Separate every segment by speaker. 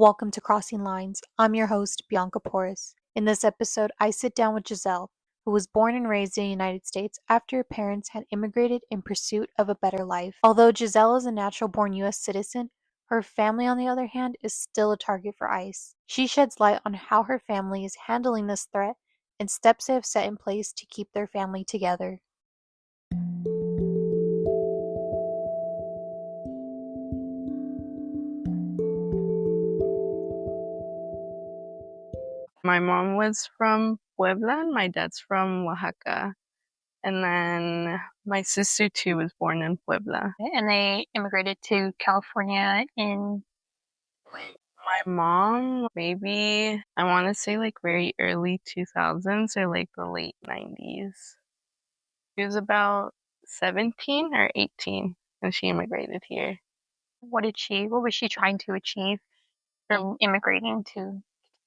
Speaker 1: Welcome to Crossing Lines. I'm your host, Bianca Porras. In this episode, I sit down with Giselle, who was born and raised in the United States after her parents had immigrated in pursuit of a better life. Although Giselle is a natural born U.S. citizen, her family, on the other hand, is still a target for ICE. She sheds light on how her family is handling this threat and steps they have set in place to keep their family together.
Speaker 2: My mom was from Puebla and my dad's from Oaxaca. And then my sister too was born in Puebla.
Speaker 3: And they immigrated to California in
Speaker 2: My mom, maybe I want to say like very early 2000s or like the late 90s. She was about 17 or 18 when she immigrated here.
Speaker 3: what was she trying to achieve from immigrating to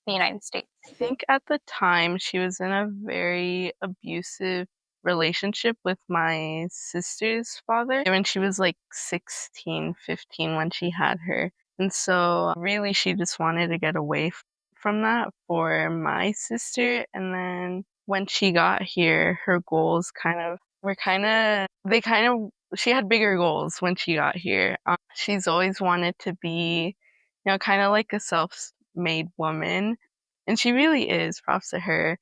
Speaker 3: the United States?
Speaker 2: I think at the time she was in a very abusive relationship with my sister's father when she was like 16, 15 when she had her. And so really she just wanted to get away from that for my sister. And then when she got here, her goals she had bigger goals when she got here. She's always wanted to be, kind of like a self-made woman. And she really is, props to her.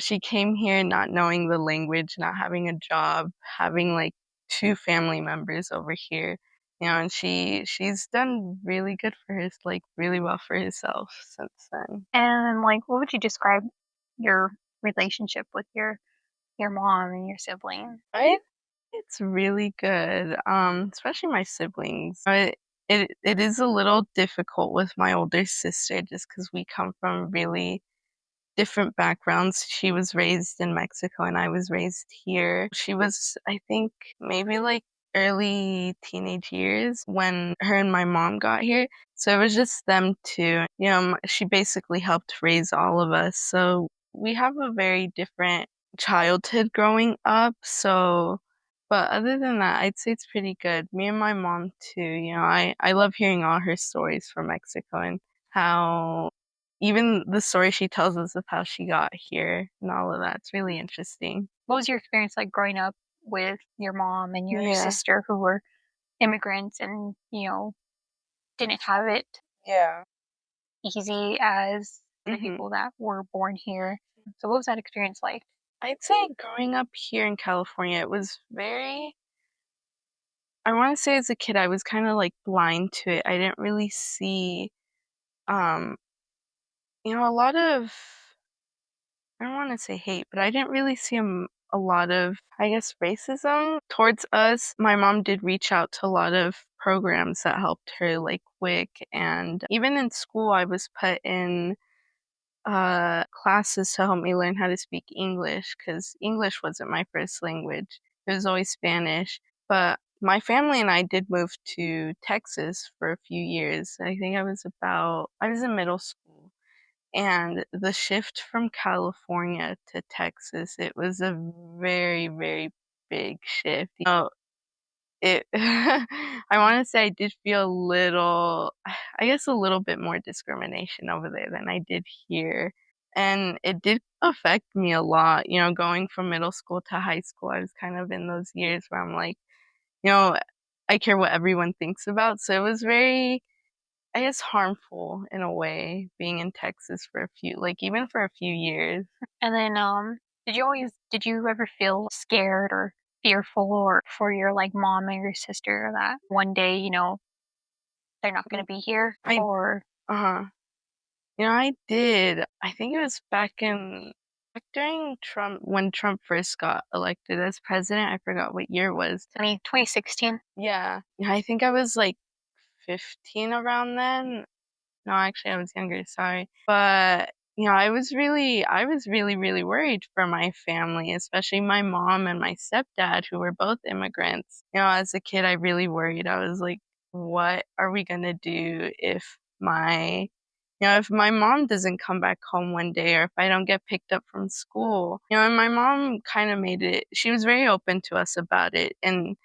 Speaker 2: She came here not knowing the language, not having a job, having like two family members over here. And she's done really good for like really well for herself since then.
Speaker 3: And like, what would you describe your relationship with your mom and your siblings?
Speaker 2: I It's really good, especially my siblings. It is a little difficult with my older sister just because we come from really different backgrounds. She was raised in Mexico and I was raised here. She was, I think, maybe like early teenage years when her and my mom got here. So it was just them two. She basically helped raise all of us. So we have a very different childhood growing up. But other than that, I'd say it's pretty good. Me and my mom too. I love hearing all her stories from Mexico and how even the story she tells us of how she got here and all of that's really interesting.
Speaker 3: What was your experience like growing up with your mom and your
Speaker 2: Yeah.
Speaker 3: sister who were immigrants and, didn't have it
Speaker 2: Yeah.
Speaker 3: easy as the
Speaker 2: hmm
Speaker 3: people that were born here? So what was that experience like?
Speaker 2: I'd say growing up here in California, it was I want to say as a kid, I was kind of like blind to it. I didn't really see, um, a lot of, I don't want to say hate, but I didn't really see a lot of, I guess, racism towards us. My mom did reach out to a lot of programs that helped her, like WIC, and even in school, I was put in classes to help me learn how to speak English because English wasn't my first language. It was always Spanish. But my family and I did move to Texas for a few years. I think I was in middle school. And the shift from California to Texas, it was a very, very big shift. I want to say I did feel a little, I guess a little bit more discrimination over there than I did here. And it did affect me a lot, going from middle school to high school. I was kind of in those years where I'm like, you know, I care what everyone thinks about. So it was very, I guess, harmful in a way being in Texas for even for a few years.
Speaker 3: And then, did you ever feel scared or fearful or for your like mom or your sister that one day, they're not going to be here?
Speaker 2: I,
Speaker 3: Or
Speaker 2: uh-huh. I did. I think it was back during Trump, when Trump first got elected as president. I forgot what year it was.
Speaker 3: 2016?
Speaker 2: Yeah. I think I was like 15 around then. No, actually, I was younger, sorry. But, I was really, really worried for my family, especially my mom and my stepdad, who were both immigrants. As a kid, I really worried. I was like, what are we going to do if my mom doesn't come back home one day or if I don't get picked up from school? And my mom kind of she was very open to us about it. And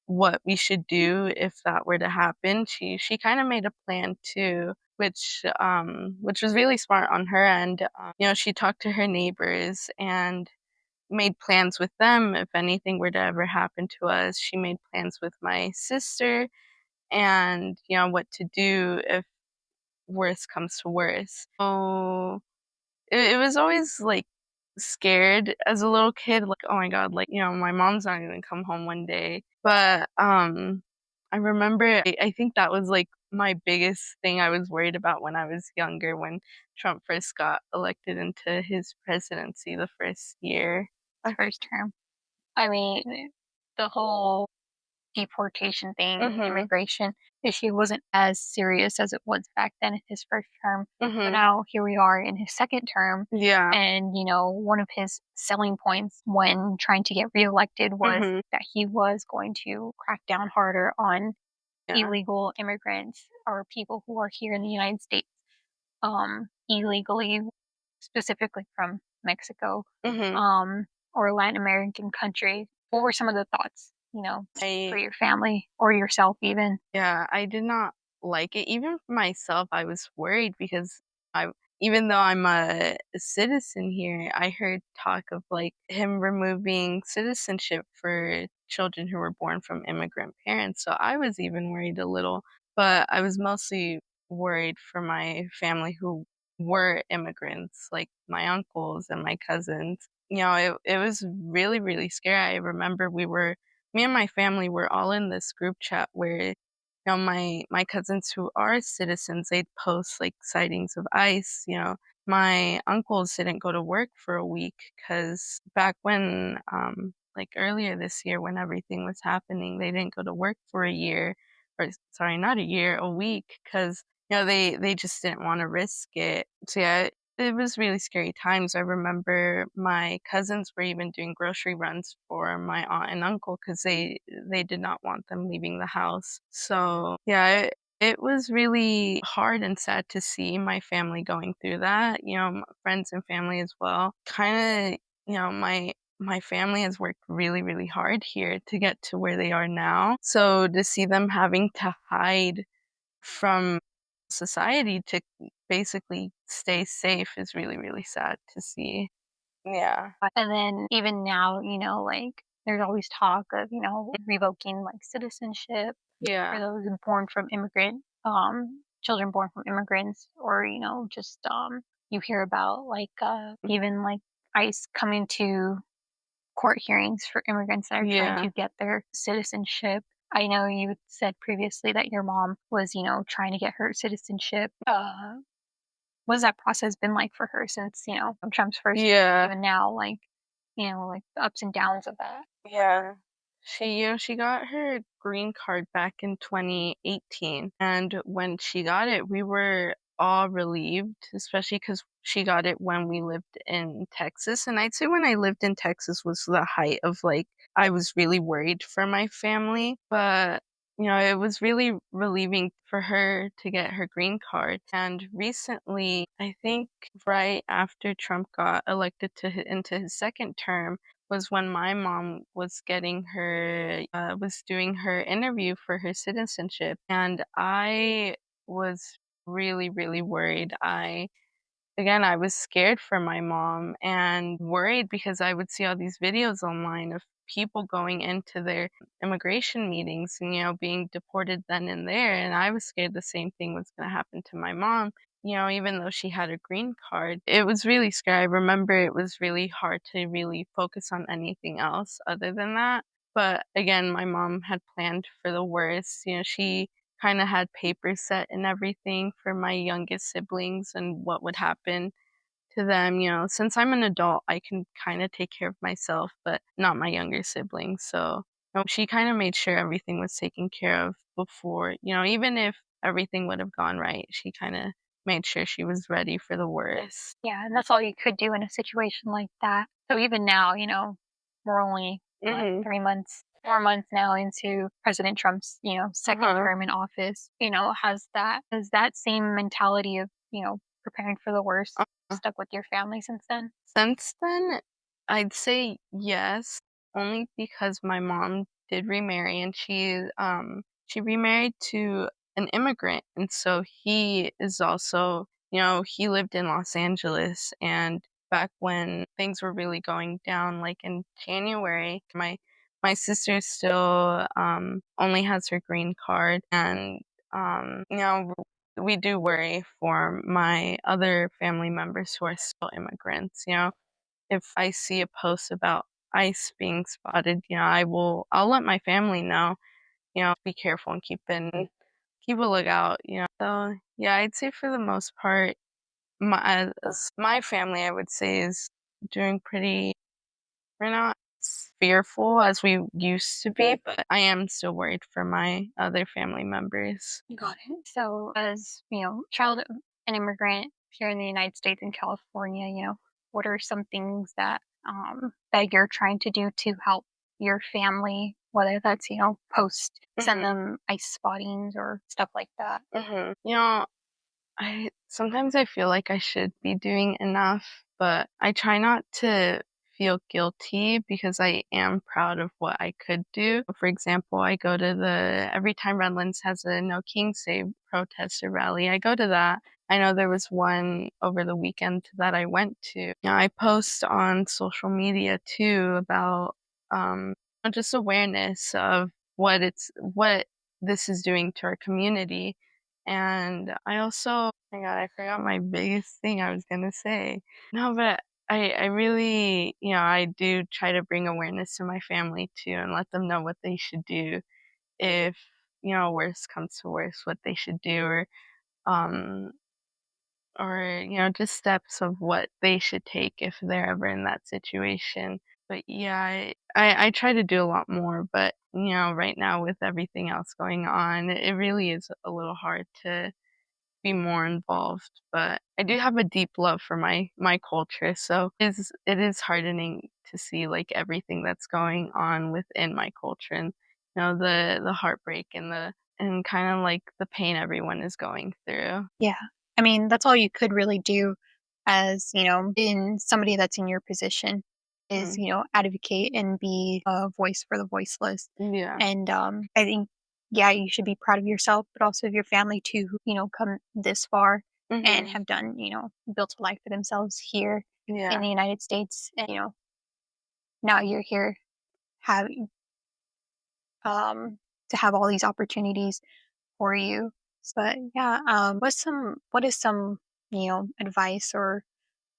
Speaker 2: what we should do if that were to happen. She kind of made a plan too. which was really smart on her end. She talked to her neighbors and made plans with them if anything were to ever happen to us. She made plans with my sister and, what to do if worse comes to worse. So it was always like scared as a little kid, like, oh my God, like, my mom's not gonna come home one day. But I remember I think that was like my biggest thing I was worried about when I was younger, when Trump first got elected into his presidency the first year.
Speaker 3: First term. I mean, the whole deportation thing, immigration issue wasn't as serious as it was back then in his first term. But now here we are in his second term.
Speaker 2: Yeah.
Speaker 3: And, one of his selling points when trying to get reelected was that he was going to crack down harder on illegal immigrants or people who are here in the United States illegally, specifically from Mexico or Latin American country. What were some of the thoughts, for your family or yourself even?
Speaker 2: Yeah, I did not like it. Even for myself, I was worried because even though I'm a citizen here, I heard talk of like him removing citizenship for children who were born from immigrant parents. So I was even worried a little, but I was mostly worried for my family who were immigrants, like my uncles and my cousins. It was really, really scary. I remember me and my family were all in this group chat where my cousins who are citizens, they'd post like sightings of ICE. My uncles didn't go to work for a week because back when like earlier this year when everything was happening, they didn't go to work for a year, or sorry, not a year, a week, because they just didn't want to risk it. So yeah, it was really scary times. I remember my cousins were even doing grocery runs for my aunt and uncle because they did not want them leaving the house. So yeah, it was really hard and sad to see my family going through that. Friends and family as well. Kind of, my family has worked really, really hard here to get to where they are now. So to see them having to hide from society to basically stay safe is really, really sad to see. Yeah.
Speaker 3: And then even now, like there's always talk of, revoking like citizenship for
Speaker 2: Yeah.
Speaker 3: those born from children born from immigrants, or, just you hear about like even like ICE coming to court hearings for immigrants that are trying to get their citizenship. I know you said previously that your mom was, trying to get her citizenship. What has that process been like for her since, Trump's first
Speaker 2: Yeah.
Speaker 3: even now, like, like the ups and downs of that?
Speaker 2: Yeah. She got her green card back in 2018. And when she got it, we were all relieved, especially because she got it when we lived in Texas. And I'd say when I lived in Texas was the height of like, I was really worried for my family. But it was really relieving for her to get her green card. And recently, I think right after Trump got elected into his second term, was when my mom was getting was doing her interview for her citizenship. And I was really, really worried. I was scared for my mom and worried because I would see all these videos online of people going into their immigration meetings and, being deported then and there. And I was scared the same thing was going to happen to my mom. Even though she had a green card, it was really scary. I remember it was really hard to really focus on anything else other than that. But again, my mom had planned for the worst. She kind of had papers set and everything for my youngest siblings and what would happen to them. Since I'm an adult, I can kind of take care of myself, but not my younger siblings. So she kind of made sure everything was taken care of before, even if everything would have gone right, she kind of made sure she was ready for the worst.
Speaker 3: Yeah, and that's all you could do in a situation like that. So even now, we're only what, 4 months now into President Trump's, second term in office. Has that same mentality of, preparing for the worst stuck with your family since then?
Speaker 2: Since then, I'd say yes, only because my mom did remarry and she remarried to an immigrant. And so he is also, he lived in Los Angeles, and back when things were really going down, like in January, my sister still only has her green card, and we do worry for my other family members who are still immigrants. If I see a post about ICE being spotted, I'll let my family know, be careful and keep a lookout. So yeah, I'd say for the most part, my family, I would say, is doing pretty. We're not as fearful as we used to be, but I am still worried for my other family members.
Speaker 3: Got it. So, as child of an immigrant here in the United States in California, what are some things that you're trying to do to help your family, whether that's send
Speaker 2: Mhm.
Speaker 3: them ice spottings or stuff like that?
Speaker 2: Mhm. I sometimes I feel like I should be doing enough, but I try not to feel guilty because I am proud of what I could do. For example, I go to every time Redlands has a No Kings Day protest or rally, I go to that. I know there was one over the weekend that I went to. I post on social media too about just awareness of what this is doing to our community. And I also, oh my God, I forgot my biggest thing I was gonna say. No, but I really, I do try to bring awareness to my family too and let them know what they should do if, worst comes to worst, what they should do, um, just steps of what they should take if they're ever in that situation. But yeah, I try to do a lot more, but right now with everything else going on, it really is a little hard to be more involved. But I do have a deep love for my culture, so it is heartening to see like everything that's going on within my culture, and the heartbreak and kind of like the pain everyone is going through.
Speaker 3: Yeah. I mean, that's all you could really do as, in somebody that's in your position is,
Speaker 2: Mhm.
Speaker 3: advocate and be a voice for the voiceless.
Speaker 2: Yeah.
Speaker 3: And I think, yeah, you should be proud of yourself, but also of your family too, who, come this far and
Speaker 2: Mhm.
Speaker 3: have done, built a life for themselves here in
Speaker 2: Yeah.
Speaker 3: the United States. And, now you're here having to have all these opportunities for you. But yeah, what is some, advice or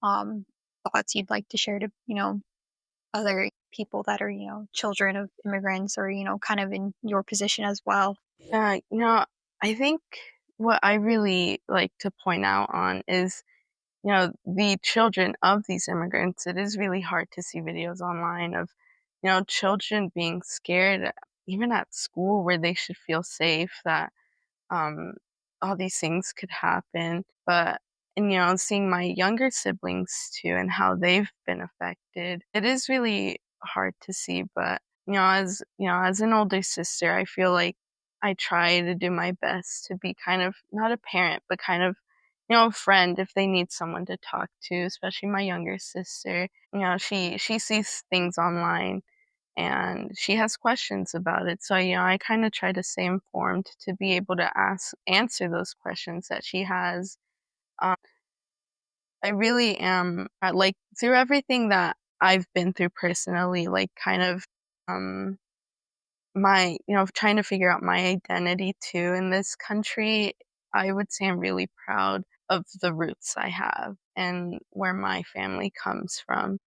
Speaker 3: um thoughts you'd like to share to, other people that are, children of immigrants or, kind of in your position as well?
Speaker 2: Yeah, I think what I really like to point out on is, the children of these immigrants. It is really hard to see videos online of, children being scared, even at school where they should feel safe, that um, all these things could happen. But, and, seeing my younger siblings too and how they've been affected, it is really hard to see. But, as an older sister, I feel like I try to do my best to be kind of not a parent, but kind of, a friend if they need someone to talk to, especially my younger sister. She sees things online and she has questions about it. So, I kind of try to stay informed to be able to answer those questions that she has. Um, I really am like through everything that I've been through personally, like kind of um trying to figure out my identity too in this country. I would say I'm really proud of the roots I have and where my family comes from.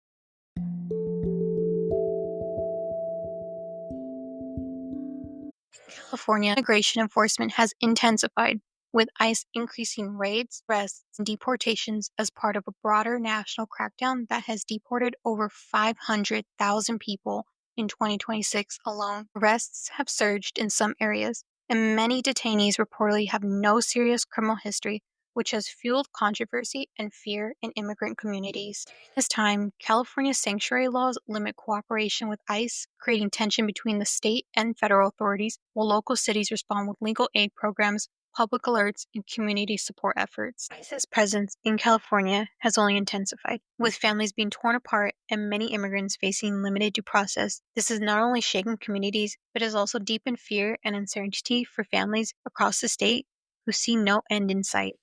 Speaker 3: California, immigration enforcement has intensified, with ICE increasing raids, arrests, and deportations as part of a broader national crackdown that has deported over 500,000 people in 2026 alone. Arrests have surged in some areas, and many detainees reportedly have no serious criminal history, which has fueled controversy and fear in immigrant communities. This time, California's sanctuary laws limit cooperation with ICE, creating tension between the state and federal authorities, while local cities respond with legal aid programs, public alerts, and community support efforts, ICE's presence in California has only intensified. With families being torn apart and many immigrants facing limited due process, this has not only shaken communities, but has also deepened fear and uncertainty for families across the state who see no end in sight.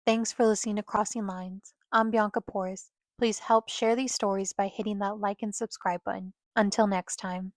Speaker 1: Thanks for listening to Crossing Lines. I'm Bianca Porras. Please help share these stories by hitting that like and subscribe button. Until next time.